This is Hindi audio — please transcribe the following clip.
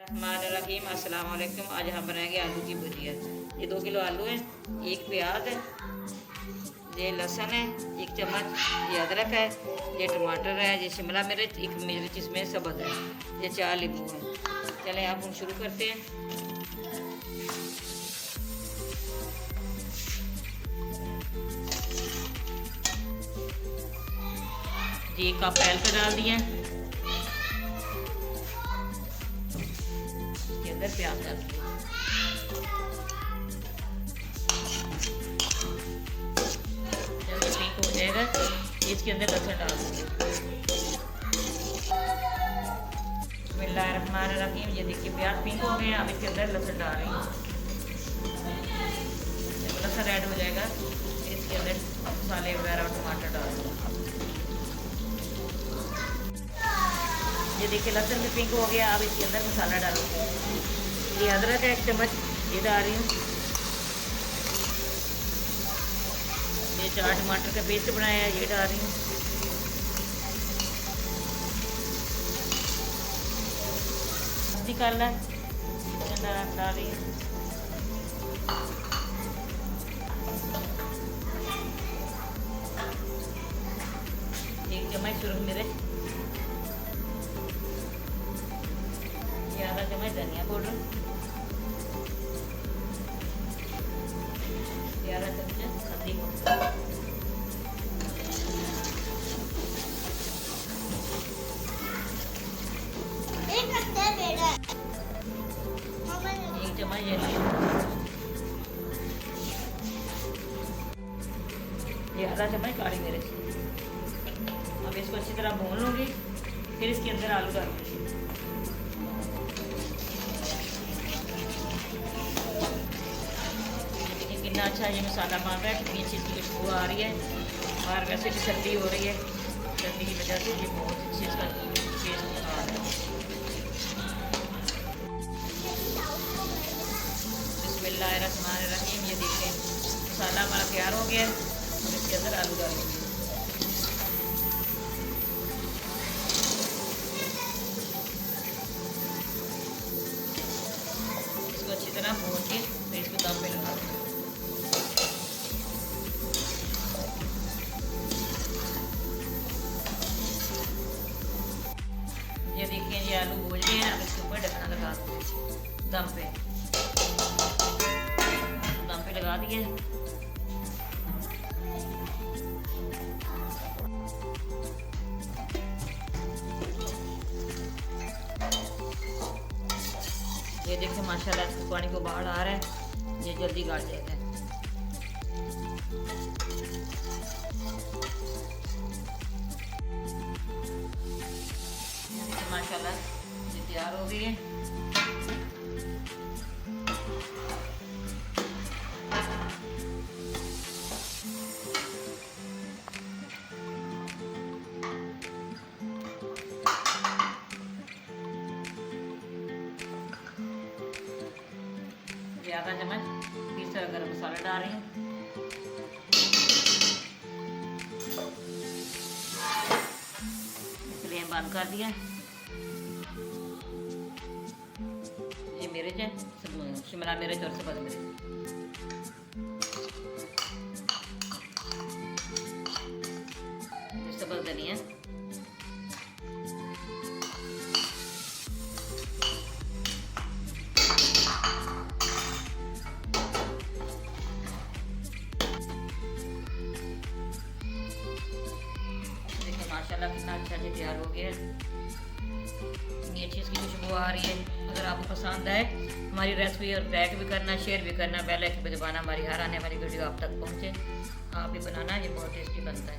रहीम अस्सलाम वालेकुम। आज हम बनाएंगे आलू की भुजिया। ये 2 किलो आलू है, 1 प्याज है, ये लहसुन है, 1 चम्मच, ये अदरक है, ये टमाटर है, ये शिमला मिर्च, 1 मिर्च इसमें सब्ज़ है, ये 4 नींबू है। चलें आप हम शुरू करते हैं। ये 1 कप ऑयल पे डाल दिया, इसके अंदर प्याज डाल दिया, जब ये पिंक हो जाएगा इसके अंदर लहसुन डाल देंगे। बिस्मिल्लाहिर्रहमानिर्रहीम। ये देखिए प्याज पिंक हो गए, अब इसके अंदर लहसुन डाल रही हूँ। जब लहसुन रेड हो जाएगा फिर इसके अंदर मसाले वगैरह और टमाटर डाल दूँ। ये देखिए लहसुन भी पिंक हो गया, अब इसके अंदर मसाला डालूंगी। ये अदरक है 1 चम्मच, ये डाल रही हूँ। ये 4 टमाटर का पेस्ट बनाया है, ये डाल रही हूँ। निकालना डाल रही हूँ। एक चम्मच सुरख मिर्च, ये आधा चम्मच धनिया पाउडर, ये आधा चम्मच हल्दी पाउडर, चम्मच ये आधा चम्मच काली मिर्च। अब इसको अच्छी तरह भून लूँगी, फिर इसके अंदर आलू डालूँगी। देखिए कितना अच्छा ये मसाला बन रहा है, कितनी अच्छी इसकी खुशबू आ रही है। और वैसे भी ठंडी हो रही है, ठंडी की वजह से ये बहुत अच्छी इसका टेस्ट आ रहा है। बिस्मिल्लाहिर्रहमानिर्रहीम। ये देखिए मसाला हमारा तैयार हो गया है, और इसके अंदर आलू डालेंगे। इसको अच्छी तरह भून के फिर इसको दम पे लगा देंगे। ये देखिए ये आलू भून गए हैं, अब इसके ऊपर ढक्कन लगा देंगे। दम पे लगा दिए। ये देखिए माशाल्लाह पानी को बाहर आ रहा है, ये जल्दी गल जाएगा। माशाल्लाह ये तैयार हो गई है। ये आधा चम्मच फिर से गरम मसाला डाल रही हूँ। फ्लेम बंद कर दिया। ये मिर्च है, शिमला मिर्च और सब्ज़ मिर्च, सब्ज़ धनिया, माशाल्लाह कितना अच्छा से तैयार हो गया है। इतनी अच्छी इसकी खुशबू आ रही है। अगर आपको पसंद आए हमारी रेसिपी, और लाइक भी करना, शेयर भी करना, बेल आइकन पे दबाना, हमारी हर आने वाली वीडियो आप तक पहुँचे। आप भी बनाना, ये बहुत टेस्टी बनता है।